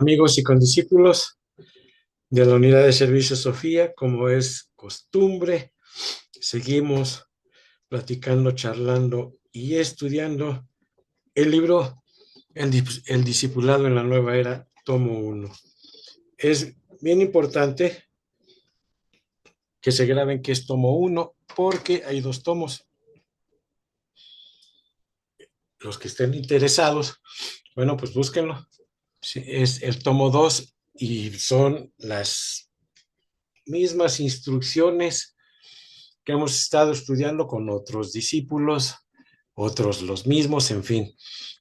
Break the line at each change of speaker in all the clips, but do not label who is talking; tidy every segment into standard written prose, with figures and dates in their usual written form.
Amigos y condiscípulos de la Unidad de Servicio Sofía, como es costumbre, seguimos platicando, charlando y estudiando el libro El Discipulado en la Nueva Era, tomo uno. Es bien importante que se graben que es tomo uno, porque hay dos tomos. Los que estén interesados, bueno, pues búsquenlo. Sí, es el tomo 2 y son las mismas instrucciones que hemos estado estudiando con otros discípulos, otros los mismos, en fin.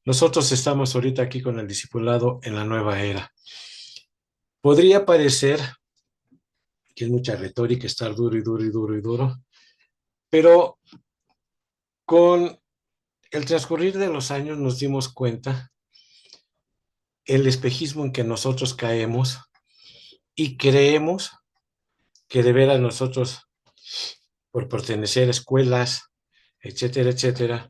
Nosotros estamos ahorita aquí con el discipulado en la nueva era. Podría parecer que es mucha retórica estar duro y duro y duro y duro, pero con el transcurrir de los años nos dimos cuenta el espejismo en que nosotros caemos y creemos que de veras nosotros, por pertenecer a escuelas, etcétera, etcétera,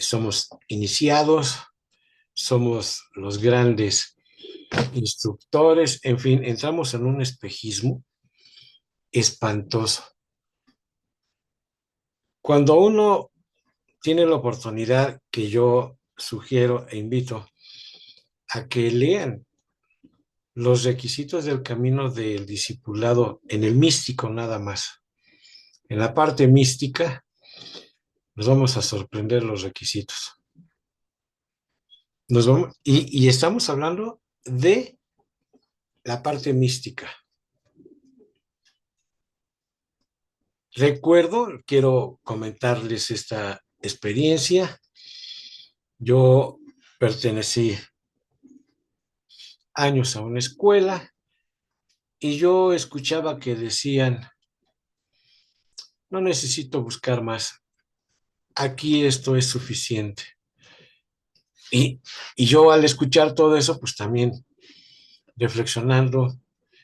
somos iniciados, somos los grandes instructores, en fin, entramos en un espejismo espantoso. Cuando uno tiene la oportunidad, que yo sugiero e invito a que lean los requisitos del camino del discipulado en el místico nada más. En la parte mística nos vamos a sorprender los requisitos. Y estamos hablando de la parte mística. Quiero comentarles esta experiencia. Yo pertenecí años a una escuela y yo escuchaba que decían, no necesito buscar más, aquí esto es suficiente. Y, y yo al escuchar todo eso, pues también reflexionando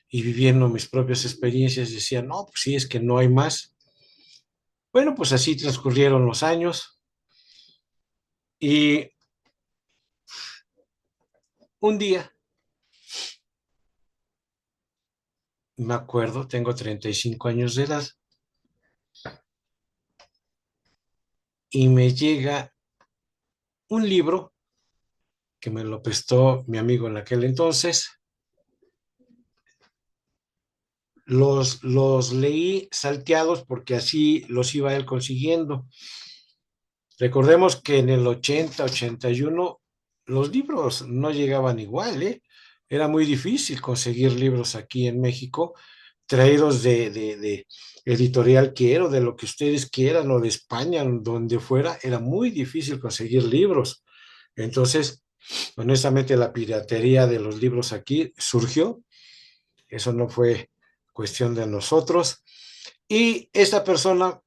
y viviendo mis propias experiencias, decía, no, pues sí, es que no hay más. Bueno, pues así transcurrieron los años y un día, me acuerdo, tengo 35 años de edad y me llega un libro que me lo prestó mi amigo en aquel entonces. Los leí salteados porque así los iba él consiguiendo. Recordemos que en el 80, 81, los libros no llegaban igual, ¿eh? Era muy difícil conseguir libros aquí en México, traídos de editorial Quiero, de lo que ustedes quieran, o de España, donde fuera, era muy difícil conseguir libros. Entonces, honestamente, la piratería de los libros aquí surgió. Eso no fue cuestión de nosotros. Y esta persona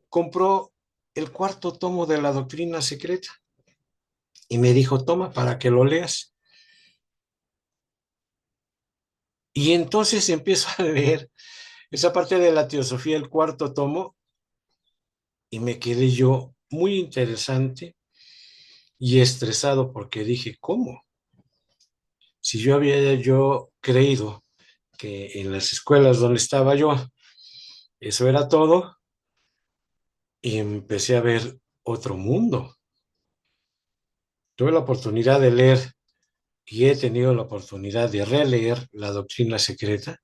compró el cuarto tomo de la doctrina secreta y me dijo, toma para que lo leas. Y entonces empiezo a leer esa parte de la teosofía, el cuarto tomo, y me quedé yo muy interesante y estresado porque dije, ¿cómo? Si yo había yo creído que en las escuelas donde estaba yo, eso era todo, y empecé a ver otro mundo. Tuve la oportunidad de leer y he tenido la oportunidad de releer la doctrina secreta.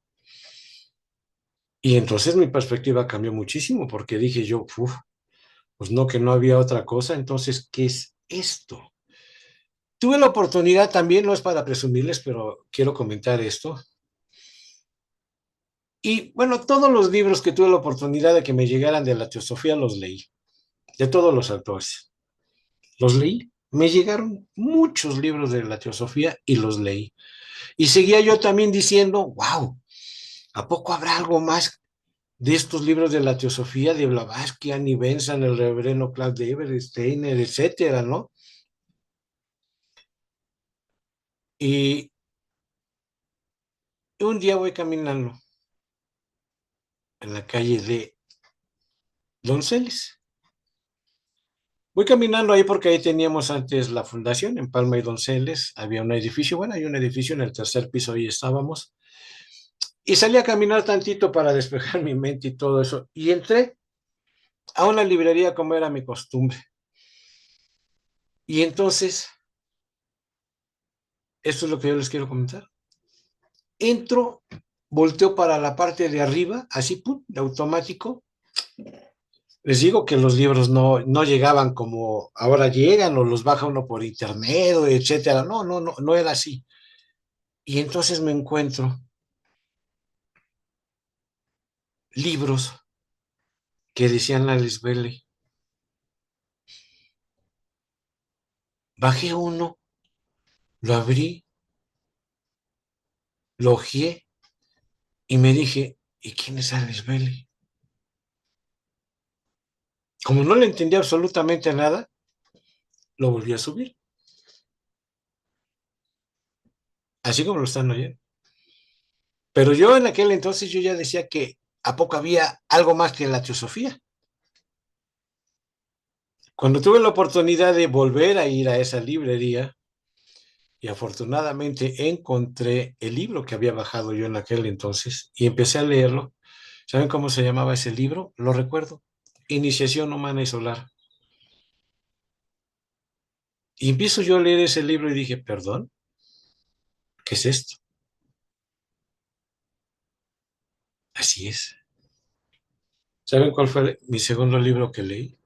Y entonces mi perspectiva cambió muchísimo porque dije yo, "Uf, pues no, que no había otra cosa, entonces, ¿qué es esto?". Tuve la oportunidad también, no es para presumirles, pero quiero comentar esto. Y bueno, todos los libros que tuve la oportunidad de que me llegaran de la teosofía los leí, de todos los autores. Los leí. Me llegaron muchos libros de la teosofía y los leí. Y seguía yo también diciendo, wow, ¿a poco habrá algo más de estos libros de la teosofía de Blavatsky, Annie Benson, el reverendo Klaus Dever, Steiner, etcétera, ¿no? Y un día voy caminando en la calle de Donceles Voy caminando ahí porque ahí teníamos antes la fundación, en Palma y Donceles, había un edificio, bueno, hay un edificio en el tercer piso, ahí estábamos, y salí a caminar tantito para despejar mi mente y todo eso, y entré a una librería como era mi costumbre. Y entonces, esto es lo que yo les quiero comentar. Entro, volteo para la parte de arriba, así, pum, de automático. Les digo que los libros no llegaban como ahora llegan o los baja uno por internet, o etcétera. No, no, no, no era así. Y entonces me encuentro libros que decían la Lisbele. Bajé uno, lo abrí, lo hojeé y me dije, ¿y quién es Alice Bailey? Como no le entendía absolutamente nada, lo volví a subir, así como lo están oyendo. Pero yo en aquel entonces yo ya decía que a poco había algo más que la teosofía. Cuando tuve la oportunidad de volver a ir a esa librería, y afortunadamente encontré el libro que había bajado yo en aquel entonces y empecé a leerlo. ¿Saben cómo se llamaba ese libro? Lo recuerdo. Iniciación humana y solar. Y empiezo yo a leer ese libro y dije, perdón, ¿qué es esto? Así es. ¿Saben cuál fue mi segundo libro que leí?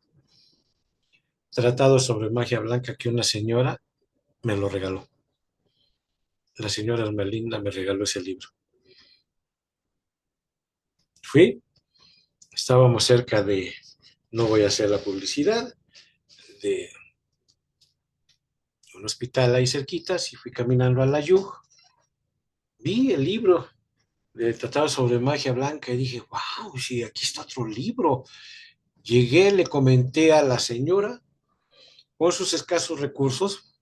Tratado sobre magia blanca, que una señora me lo regaló. La señora Hermelinda me regaló ese libro. Fui, estábamos cerca de, no voy a hacer la publicidad, de un hospital ahí cerquita, y fui caminando a la Yug, vi el libro de Tratado sobre magia blanca y dije, wow, sí, aquí está otro libro. Llegué, le comenté a la señora, con sus escasos recursos,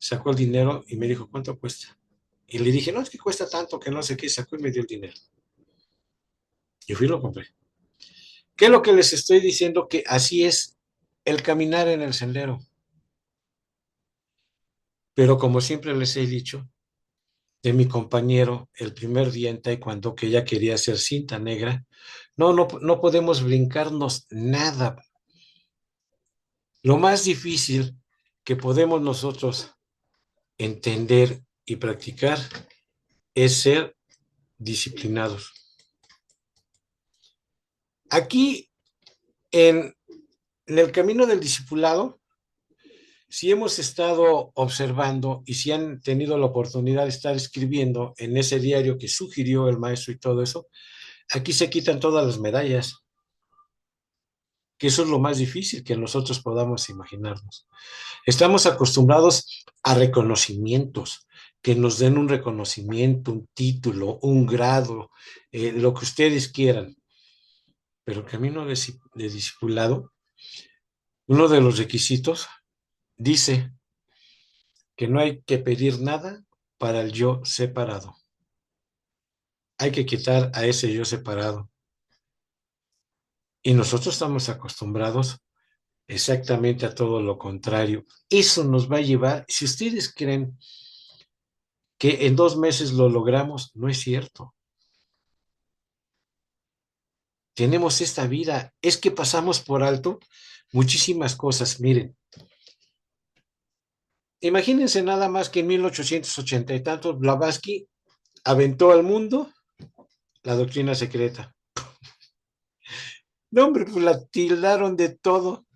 sacó el dinero y me dijo, ¿cuánto cuesta? Y le dije, no, es que cuesta tanto que no sé qué, sacó y me dio el dinero. Y fui y lo compré. ¿Qué es lo que les estoy diciendo? Que así es el caminar en el sendero. Pero como siempre les he dicho, de mi compañero, el primer día en Taekwondo, que ella quería hacer cinta negra, no podemos brincarnos nada. Lo más difícil que podemos nosotros entender y practicar es ser disciplinados. Aquí, en el camino del discipulado, si hemos estado observando y si han tenido la oportunidad de estar escribiendo en ese diario que sugirió el maestro y todo eso, aquí se quitan todas las medallas, que eso es lo más difícil que nosotros podamos imaginarnos. Estamos acostumbrados a reconocimientos, que nos den un reconocimiento, un título, un grado, lo que ustedes quieran, pero el camino de discipulado, uno de los requisitos dice que no hay que pedir nada para el yo separado. Hay que quitar a ese yo separado. Y nosotros estamos acostumbrados exactamente a todo lo contrario. Eso nos va a llevar, si ustedes creen que en 2 meses lo logramos, no es cierto. Tenemos esta vida, es que pasamos por alto muchísimas cosas. Miren, imagínense nada más que en 1880 y tantos Blavatsky aventó al mundo la doctrina secreta. No, hombre, pues la tildaron de todo,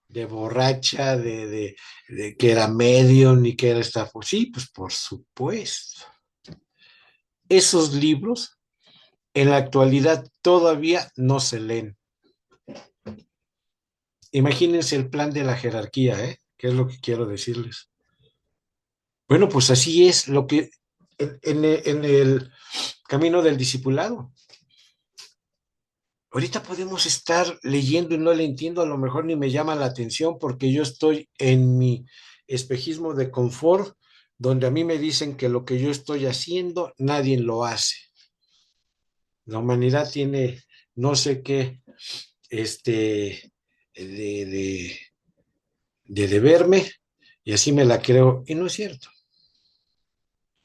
de borracha, de que era medio, ni que era estafo. Sí, pues por supuesto. Esos libros en la actualidad todavía no se leen. Imagínense el plan de la jerarquía, ¿eh? ¿Qué es lo que quiero decirles? Bueno, pues así es lo que en el camino del discipulado. Ahorita podemos estar leyendo y no le entiendo, a lo mejor ni me llama la atención porque yo estoy en mi espejismo de confort, donde a mí me dicen que lo que yo estoy haciendo, nadie lo hace. La humanidad tiene no sé qué, de de deberme, y así me la creo, y no es cierto,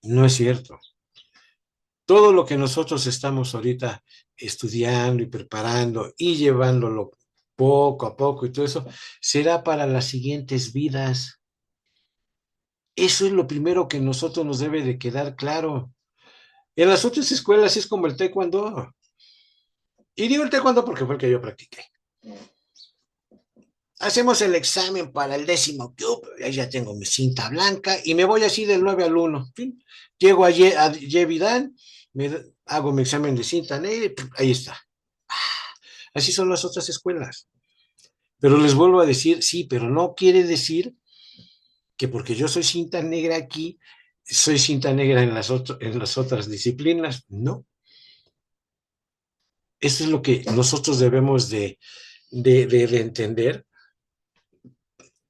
no es cierto. Todo lo que nosotros estamos ahorita estudiando y preparando y llevándolo poco a poco y todo eso, será para las siguientes vidas. Eso es lo primero que a nosotros nos debe de quedar claro. En las otras escuelas es como el taekwondo. Y digo el taekwondo porque fue el que yo practiqué. Hacemos el examen para el 10º cube, ya tengo mi cinta blanca y me voy así del 9 al 1. ¿Sí? Llego a Yevidan, hago mi examen de cinta negra y ahí está. Así son las otras escuelas. Pero les vuelvo a decir, sí, pero no quiere decir que porque yo soy cinta negra aquí, soy cinta negra en las otras disciplinas. No. Eso es lo que nosotros debemos de entender,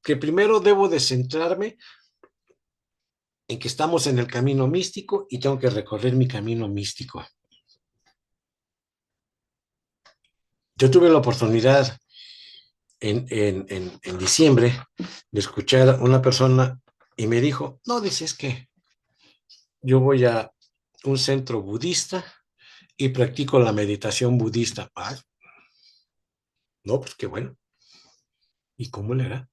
que primero debo de centrarme en que estamos en el camino místico y tengo que recorrer mi camino místico. Yo tuve la oportunidad en diciembre de escuchar a una persona y me dijo, no, dices que yo voy a un centro budista y practico la meditación budista. Ah, no, pues qué bueno. ¿Y cómo le hará?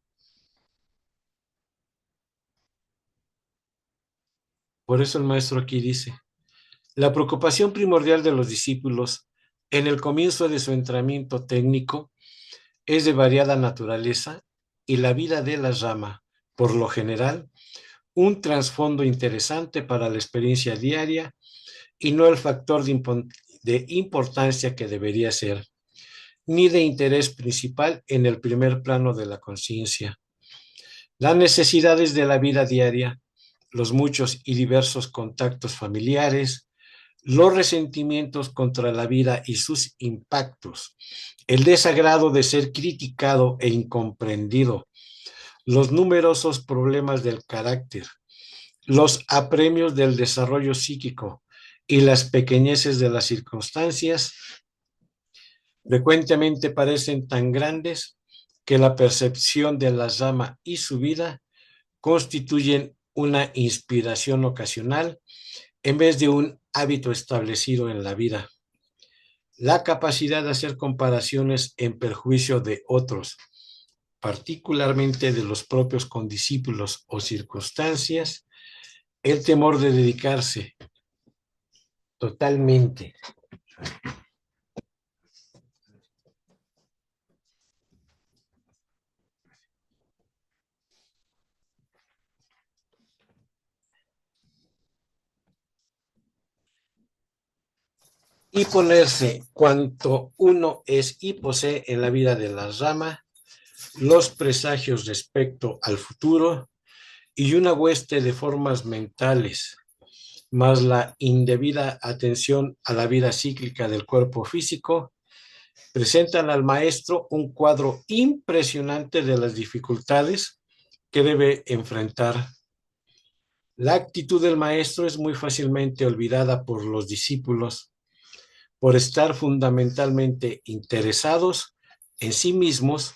Por eso el maestro aquí dice, la preocupación primordial de los discípulos en el comienzo de su entrenamiento técnico es de variada naturaleza y la vida de la rama, por lo general, un trasfondo interesante para la experiencia diaria y no el factor de importancia que debería ser, ni de interés principal en el primer plano de la conciencia. Las necesidades de la vida diaria, los muchos y diversos contactos familiares, los resentimientos contra la vida y sus impactos, el desagrado de ser criticado e incomprendido, los numerosos problemas del carácter, los apremios del desarrollo psíquico y las pequeñeces de las circunstancias frecuentemente parecen tan grandes que la percepción de la llama y su vida constituyen una inspiración ocasional en vez de un hábito establecido en la vida. La capacidad de hacer comparaciones en perjuicio de otros, particularmente de los propios condiscípulos o circunstancias, el temor de dedicarse totalmente y ponerse cuanto uno es y posee en la vida de la rama, los presagios respecto al futuro y una hueste de formas mentales, más la indebida atención a la vida cíclica del cuerpo físico, presentan al maestro un cuadro impresionante de las dificultades que debe enfrentar. La actitud del maestro es muy fácilmente olvidada por los discípulos por estar fundamentalmente interesados en sí mismos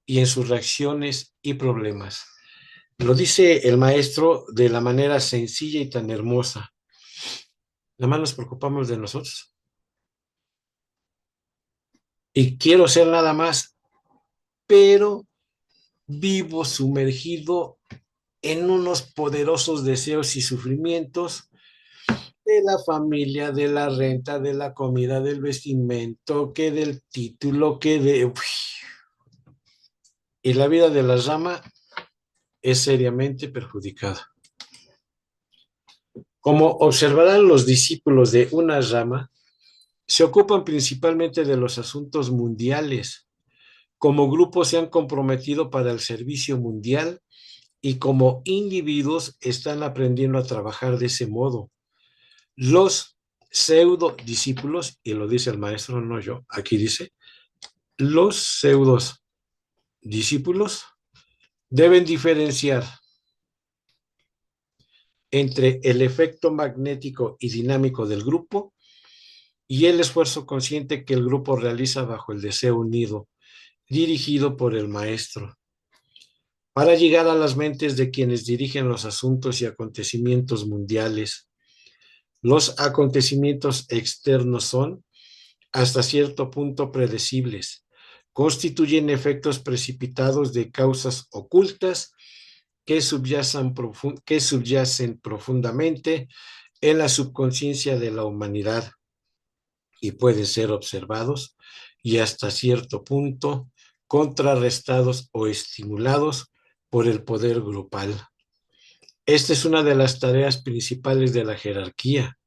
y en sus reacciones y problemas. Lo dice el maestro de la manera sencilla y tan hermosa. Nada más nos preocupamos de nosotros. Y quiero ser nada más, pero vivo sumergido en unos poderosos deseos y sufrimientos de la familia, de la renta, de la comida, del vestimento, que del título, que de... Uf. Y la vida de la rama es seriamente perjudicada. Como observarán los discípulos de una rama, se ocupan principalmente de los asuntos mundiales. Como grupo se han comprometido para el servicio mundial y como individuos están aprendiendo a trabajar de ese modo. Los pseudo discípulos, y lo dice el maestro, no yo, aquí dice, los pseudos discípulos deben diferenciar entre el efecto magnético y dinámico del grupo y el esfuerzo consciente que el grupo realiza bajo el deseo unido, dirigido por el maestro. para llegar a las mentes de quienes dirigen los asuntos y acontecimientos mundiales. Los acontecimientos externos son, hasta cierto punto, predecibles. Constituyen efectos precipitados de causas ocultas que subyacen profundamente en la subconsciencia de la humanidad y pueden ser observados y hasta cierto punto contrarrestados o estimulados por el poder grupal. Esta es una de las tareas principales de la jerarquía.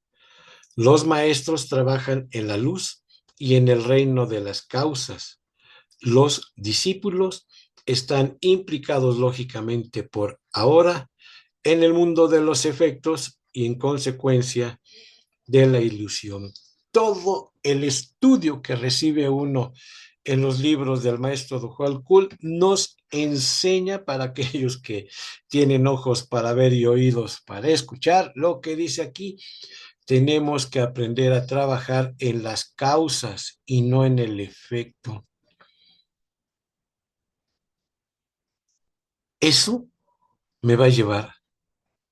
Los maestros trabajan en la luz y en el reino de las causas. Los discípulos están implicados lógicamente por ahora en el mundo de los efectos y en consecuencia de la ilusión. Todo el estudio que recibe uno en los libros del maestro Dujal Kul nos enseña, para aquellos que tienen ojos para ver y oídos para escuchar, lo que dice aquí: tenemos que aprender a trabajar en las causas y no en el efecto. Eso me va a llevar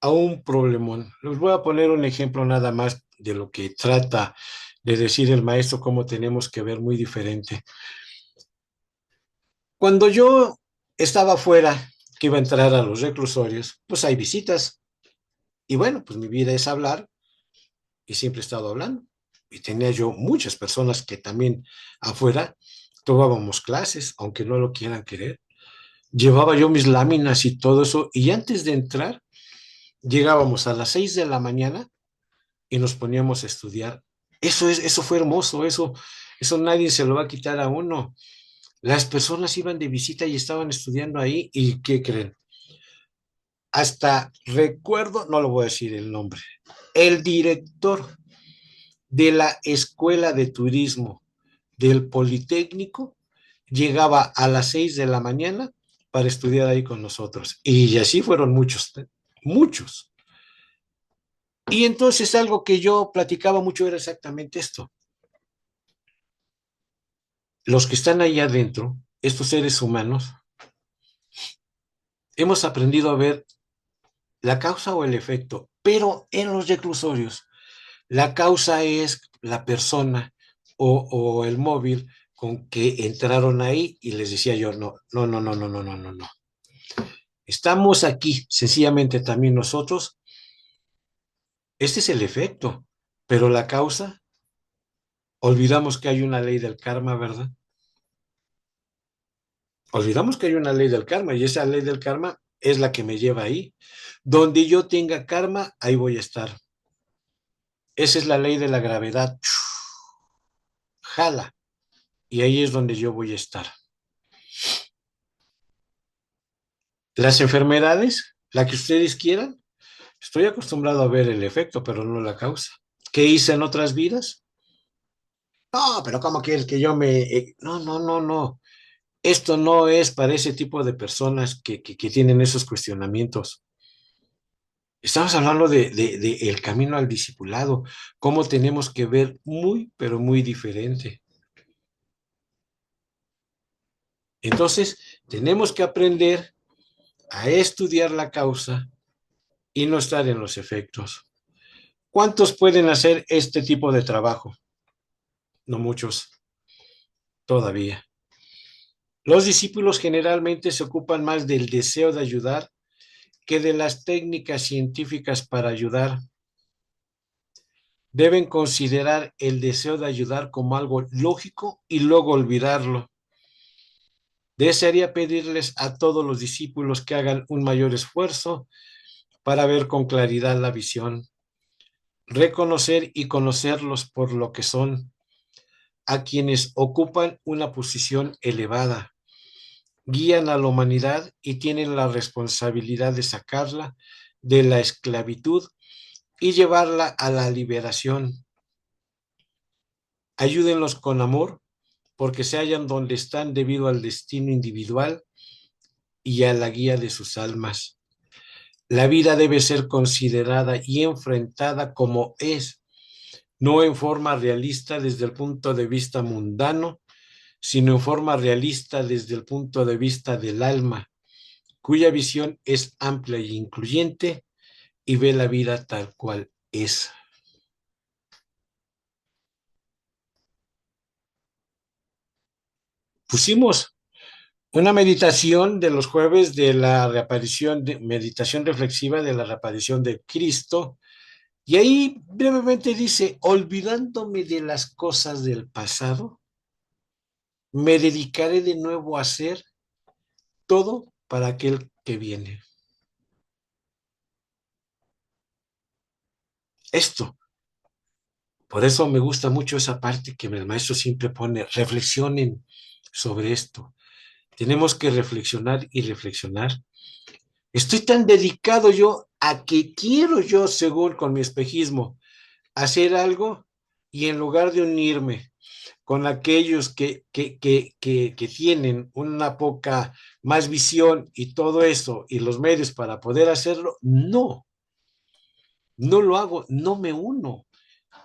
a un problemón. Les voy a poner un ejemplo nada más de lo que trata de decir el maestro, cómo tenemos que ver muy diferente. Cuando yo estaba fuera, que iba a entrar a los reclusorios, pues hay visitas. Y bueno, pues mi vida es hablar y siempre he estado hablando. Y tenía yo muchas personas que también afuera tomábamos clases, aunque no lo quieran querer. Llevaba yo mis láminas y todo eso. Y antes de entrar, llegábamos a las 6 de la mañana y nos poníamos a estudiar. Eso fue hermoso, eso nadie se lo va a quitar a uno. Las personas iban de visita y estaban estudiando ahí, ¿y qué creen? Hasta recuerdo, no lo voy a decir el nombre, el director de la Escuela de Turismo del Politécnico llegaba a las 6 de la mañana para estudiar ahí con nosotros. Y así fueron muchos, muchos. Y entonces algo que yo platicaba mucho era exactamente esto. Los que están ahí adentro, estos seres humanos, hemos aprendido a ver la causa o el efecto, pero en los reclusorios, la causa es la persona o el móvil con que entraron ahí y les decía yo, no, no, no, no, no, no, no, no, no. Estamos aquí, sencillamente también nosotros. Este es el efecto, pero la causa, olvidamos que hay una ley del karma, ¿verdad? Olvidamos que hay una ley del karma y esa ley del karma es la que me lleva ahí. Donde yo tenga karma, ahí voy a estar. Esa es la ley de la gravedad. Jala. Y ahí es donde yo voy a estar. Las enfermedades, la que ustedes quieran, estoy acostumbrado a ver el efecto, pero no la causa. ¿Qué hice en otras vidas? No, pero ¿cómo quieres que yo me... No, no, no, no. Esto no es para ese tipo de personas que tienen esos cuestionamientos. Estamos hablando de el camino al discipulado, cómo tenemos que ver muy, pero muy diferente. Entonces, tenemos que aprender a estudiar la causa y no estar en los efectos. ¿Cuántos pueden hacer este tipo de trabajo? No muchos, todavía. Los discípulos generalmente se ocupan más del deseo de ayudar que de las técnicas científicas para ayudar. Deben considerar el deseo de ayudar como algo lógico y luego olvidarlo. Desearía pedirles a todos los discípulos que hagan un mayor esfuerzo para ver con claridad la visión, reconocer y conocerlos por lo que son, a quienes ocupan una posición elevada, guían a la humanidad y tienen la responsabilidad de sacarla de la esclavitud y llevarla a la liberación. Ayúdenlos con amor, porque se hallan donde están debido al destino individual y a la guía de sus almas. La vida debe ser considerada y enfrentada como es, no en forma realista desde el punto de vista mundano, sino en forma realista desde el punto de vista del alma, cuya visión es amplia e incluyente y ve la vida tal cual es. Pusimos una meditación de los jueves de la reaparición, de meditación reflexiva de la reaparición de Cristo, y ahí brevemente dice, olvidándome de las cosas del pasado, me dedicaré de nuevo a hacer todo para aquel que viene. Esto, por eso me gusta mucho esa parte que el maestro siempre pone, reflexionen sobre esto. Tenemos que reflexionar y reflexionar. Estoy tan dedicado yo a que quiero yo, según con mi espejismo, hacer algo y en lugar de unirme con aquellos que tienen una poca más visión y todo eso y los medios para poder hacerlo, no, no lo hago, no me uno.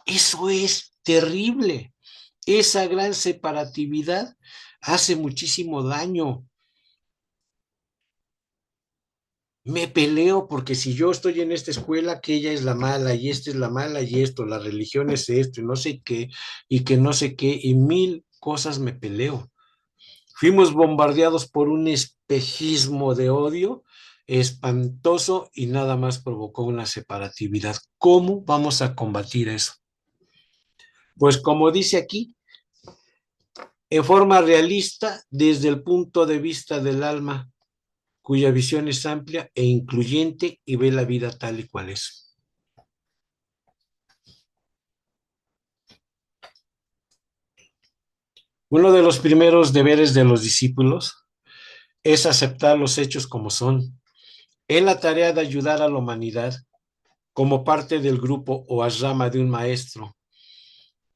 Eso es terrible. Esa gran separatividad hace muchísimo daño. Me peleo porque si yo estoy en esta escuela, que ella es la mala y esta es la mala y esto, la religión es esto y no sé qué, y que no sé qué, y mil cosas me peleo. Fuimos bombardeados por un espejismo de odio espantoso y nada más provocó una separatividad. ¿Cómo vamos a combatir eso? Pues como dice aquí, en forma realista desde el punto de vista del alma, cuya visión es amplia e incluyente y ve la vida tal y cual es. Uno de los primeros deberes de los discípulos es aceptar los hechos como son, en la tarea de ayudar a la humanidad como parte del grupo o asrama de un maestro.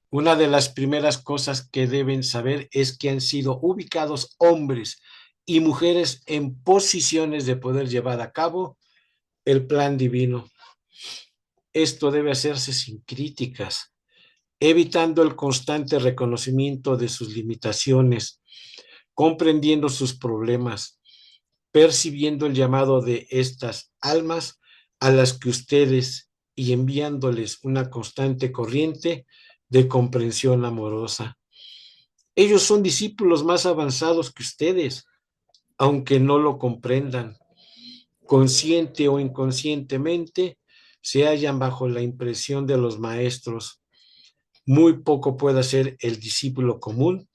Una de las primeras cosas que deben saber es que han sido ubicados hombres y mujeres en posiciones de poder llevar a cabo el plan divino. Esto debe hacerse sin críticas, evitando el constante reconocimiento de sus limitaciones, comprendiendo sus problemas, percibiendo el llamado de estas almas a las que ustedes y enviándoles una constante corriente de comprensión amorosa. Ellos son discípulos más avanzados que ustedes, aunque no lo comprendan. Consciente o inconscientemente, se hallan bajo la impresión de los maestros. Muy poco puede hacer el discípulo común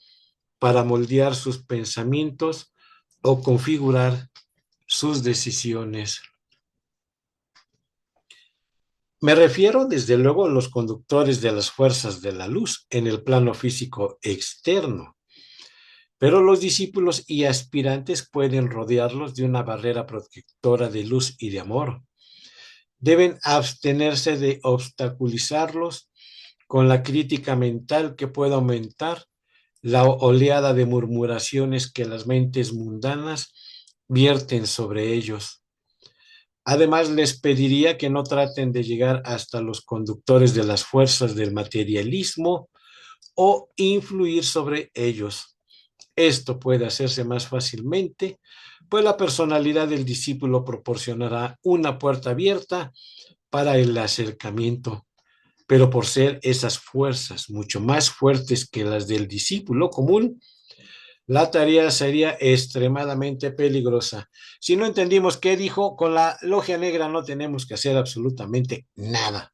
para moldear sus pensamientos o configurar sus decisiones. Me refiero, desde luego, a los conductores de las fuerzas de la luz en el plano físico externo, pero los discípulos y aspirantes pueden rodearlos de una barrera protectora de luz y de amor. Deben abstenerse de obstaculizarlos con la crítica mental que pueda aumentar la oleada de murmuraciones que las mentes mundanas vierten sobre ellos. Además, les pediría que no traten de llegar hasta los conductores de las fuerzas del materialismo o influir sobre ellos. Esto puede hacerse más fácilmente, pues la personalidad del discípulo proporcionará una puerta abierta para el acercamiento, pero por ser esas fuerzas mucho más fuertes que las del discípulo común, la tarea sería extremadamente peligrosa. Si no entendimos qué dijo, con la logia negra no tenemos que hacer absolutamente nada.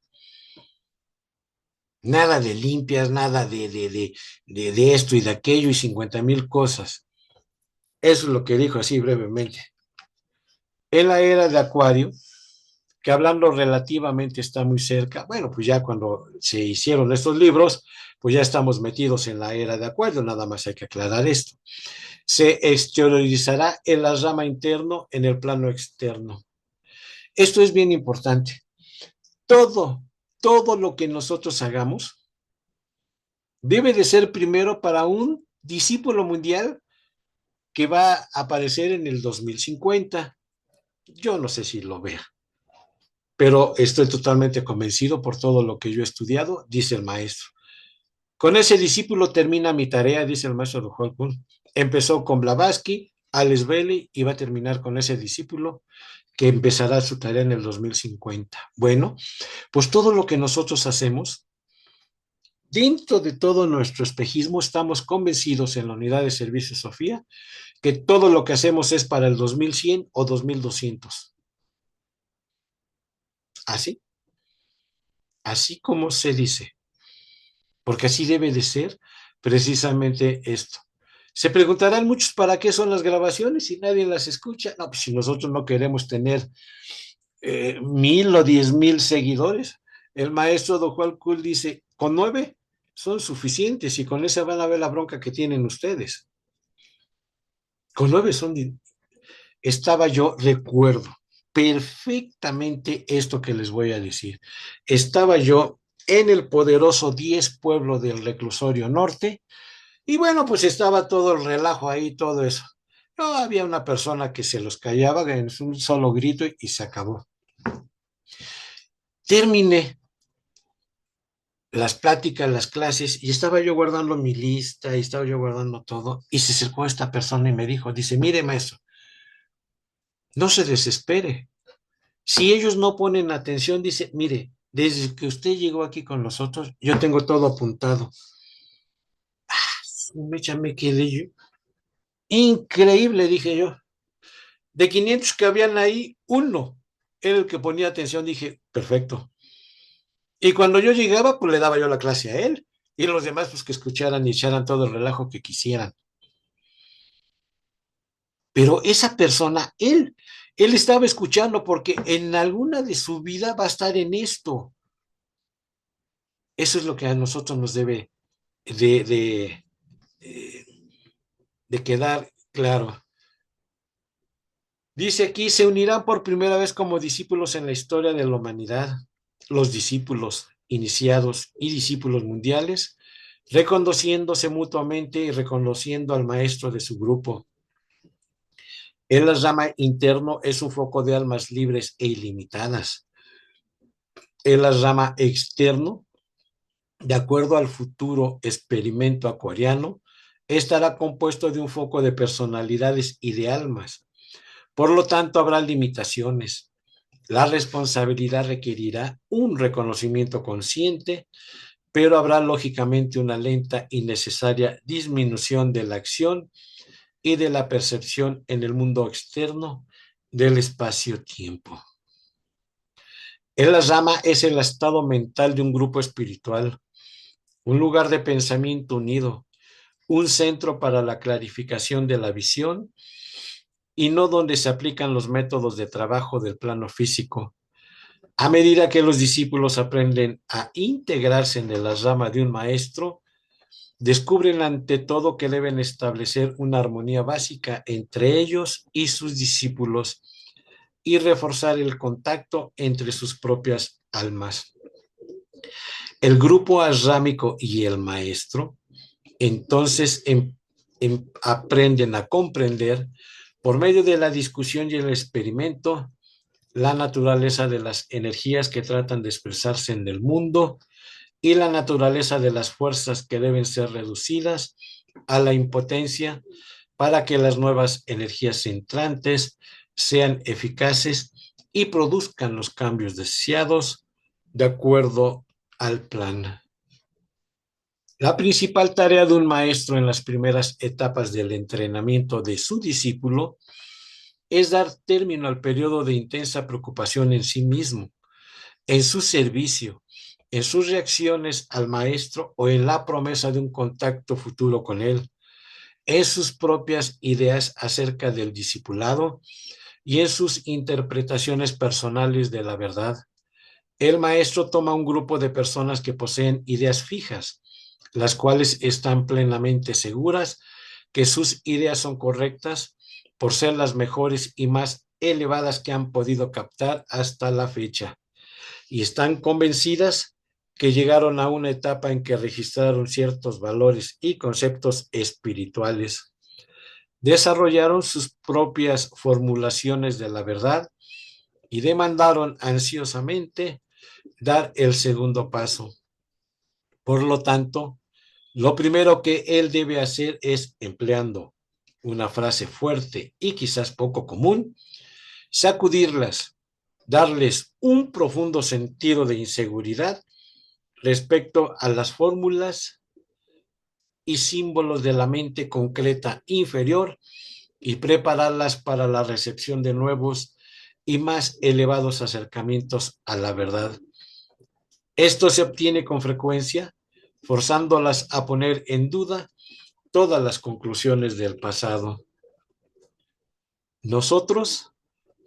Nada de limpias, nada de esto y de aquello y 50,000 cosas. Eso es lo que dijo así brevemente. En la era de Acuario, que hablando relativamente está muy cerca, bueno, pues ya cuando se hicieron estos libros, pues ya estamos metidos en la era de Acuario, nada más hay que aclarar esto. Se exteriorizará en la rama interno en el plano externo. Esto es bien importante. Todo, todo lo que nosotros hagamos debe de ser primero para un discípulo mundial que va a aparecer en el 2050. Yo no sé si lo vea, pero estoy totalmente convencido por todo lo que yo he estudiado, dice el maestro. Con ese discípulo termina mi tarea, dice el maestro de Holcomb. Empezó con Blavatsky, Alex Bailey y va a terminar con ese discípulo que empezará su tarea en el 2050. Bueno, pues todo lo que nosotros hacemos, dentro de todo nuestro espejismo, estamos convencidos en la unidad de servicio Sofía que todo lo que hacemos es para el 2100 o 2200. Así, así como se dice, porque así debe de ser precisamente esto. Se preguntarán muchos para qué son las grabaciones si nadie las escucha. No, pues si nosotros no queremos tener 1000 o 10,000 seguidores, el maestro Don Juan Cool dice, con 9 son suficientes y con esa van a ver la bronca que tienen ustedes. Con 9 son... Estaba yo, recuerdo perfectamente esto que les voy a decir. Estaba yo en el poderoso 10 pueblo del reclusorio norte y bueno, pues estaba todo el relajo ahí, todo eso. No había una persona que se los callaba en un solo grito y se acabó. Terminé las pláticas, las clases, y estaba yo guardando mi lista, y estaba yo guardando todo, y se acercó esta persona y me dijo, dice, mire maestro, no se desespere. Si ellos no ponen atención, dice, mire, desde que usted llegó aquí con nosotros, yo tengo todo apuntado. Me quedé yo. Increíble, dije yo. De 500 que habían ahí, uno era el que ponía atención, dije, perfecto. Y cuando yo llegaba, pues le daba yo la clase a él, y los demás, pues que escucharan y echaran todo el relajo que quisieran. Pero esa persona, él estaba escuchando porque en alguna de su vida va a estar en esto. Eso es lo que a nosotros nos debe de, de, eh, de quedar claro. Dice aquí, se unirán por primera vez como discípulos en la historia de la humanidad, los discípulos iniciados y discípulos mundiales, reconociéndose mutuamente y reconociendo al maestro de su grupo. El Rama interno es un foco de almas libres e ilimitadas. El Rama externo, de acuerdo al futuro experimento acuariano, estará compuesto de un foco de personalidades y de almas. Por lo tanto, habrá limitaciones. La responsabilidad requerirá un reconocimiento consciente, pero habrá lógicamente una lenta y necesaria disminución de la acción y de la percepción en el mundo externo del espacio-tiempo. El Rama es el estado mental de un grupo espiritual, un lugar de pensamiento unido, un centro para la clarificación de la visión y no donde se aplican los métodos de trabajo del plano físico. A medida que los discípulos aprenden a integrarse en la rama de un maestro, descubren ante todo que deben establecer una armonía básica entre ellos y sus discípulos y reforzar el contacto entre sus propias almas. El grupo asrámico y el maestro entonces aprenden a comprender por medio de la discusión y el experimento la naturaleza de las energías que tratan de expresarse en el mundo y la naturaleza de las fuerzas que deben ser reducidas a la impotencia para que las nuevas energías entrantes sean eficaces y produzcan los cambios deseados de acuerdo al plan. La principal tarea de un maestro en las primeras etapas del entrenamiento de su discípulo es dar término al periodo de intensa preocupación en sí mismo, en su servicio, en sus reacciones al maestro o en la promesa de un contacto futuro con él, en sus propias ideas acerca del discipulado y en sus interpretaciones personales de la verdad. El maestro toma un grupo de personas que poseen ideas fijas, las cuales están plenamente seguras que sus ideas son correctas por ser las mejores y más elevadas que han podido captar hasta la fecha. Y están convencidas que llegaron a una etapa en que registraron ciertos valores y conceptos espirituales. Desarrollaron sus propias formulaciones de la verdad y demandaron ansiosamente dar el segundo paso. Por lo tanto, lo primero que él debe hacer es empleando una frase fuerte y quizás poco común, sacudirlas, darles un profundo sentido de inseguridad respecto a las fórmulas y símbolos de la mente concreta inferior y prepararlas para la recepción de nuevos y más elevados acercamientos a la verdad. Esto se obtiene con frecuencia forzándolas a poner en duda todas las conclusiones del pasado. Nosotros,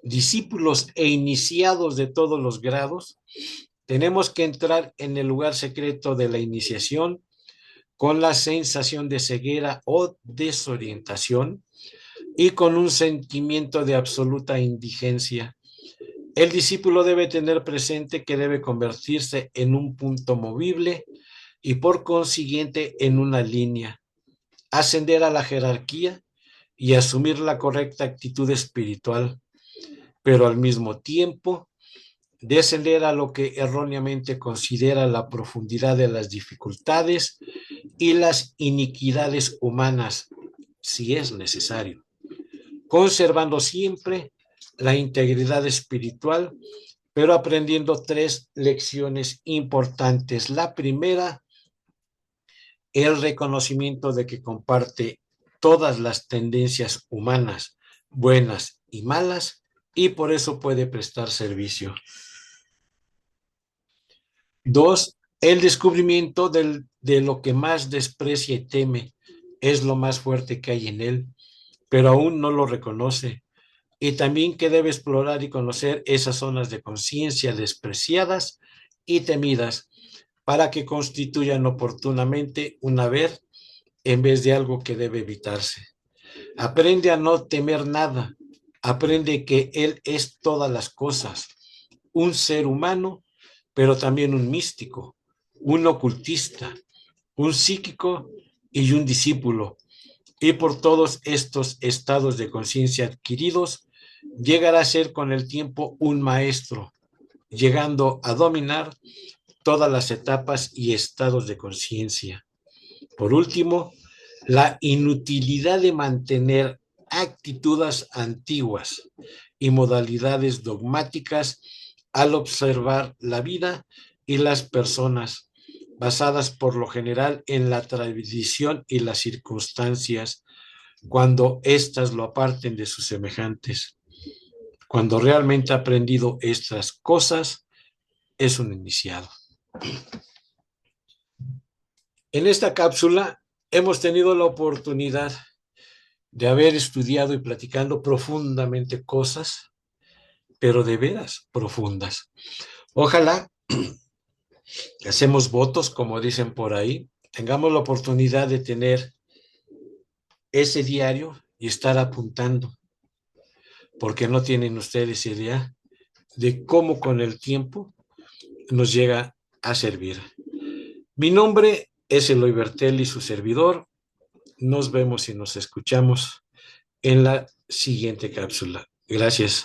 discípulos e iniciados de todos los grados, tenemos que entrar en el lugar secreto de la iniciación con la sensación de ceguera o desorientación y con un sentimiento de absoluta indigencia. El discípulo debe tener presente que debe convertirse en un punto movible y por consiguiente en una línea, ascender a la jerarquía y asumir la correcta actitud espiritual, pero al mismo tiempo descender a lo que erróneamente considera la profundidad de las dificultades y las iniquidades humanas, si es necesario, conservando siempre la integridad espiritual, pero aprendiendo 3 lecciones importantes. La primera, el reconocimiento de que comparte todas las tendencias humanas, buenas y malas, y por eso puede prestar servicio. 2, el descubrimiento de lo que más desprecia y teme es lo más fuerte que hay en él, pero aún no lo reconoce. Y también que debe explorar y conocer esas zonas de conciencia despreciadas y temidas para que constituyan oportunamente un haber en vez de algo que debe evitarse. Aprende a no temer nada. Aprende que Él es todas las cosas, un ser humano, pero también un místico, un ocultista, un psíquico y un discípulo. Y por todos estos estados de conciencia adquiridos, llegará a ser con el tiempo un maestro, llegando a dominar todas las etapas y estados de conciencia. Por último, la inutilidad de mantener actitudes antiguas y modalidades dogmáticas al observar la vida y las personas, basadas por lo general en la tradición y las circunstancias, cuando éstas lo aparten de sus semejantes. Cuando realmente ha aprendido estas cosas, es un iniciado. En esta cápsula hemos tenido la oportunidad de haber estudiado y platicando profundamente cosas, pero de veras profundas. Ojalá hacemos votos, como dicen por ahí, tengamos la oportunidad de tener ese diario y estar apuntando, porque no tienen ustedes idea de cómo con el tiempo nos llega a servir. Mi nombre es Eloy Bertelli, su servidor. Nos vemos y nos escuchamos en la siguiente cápsula. Gracias.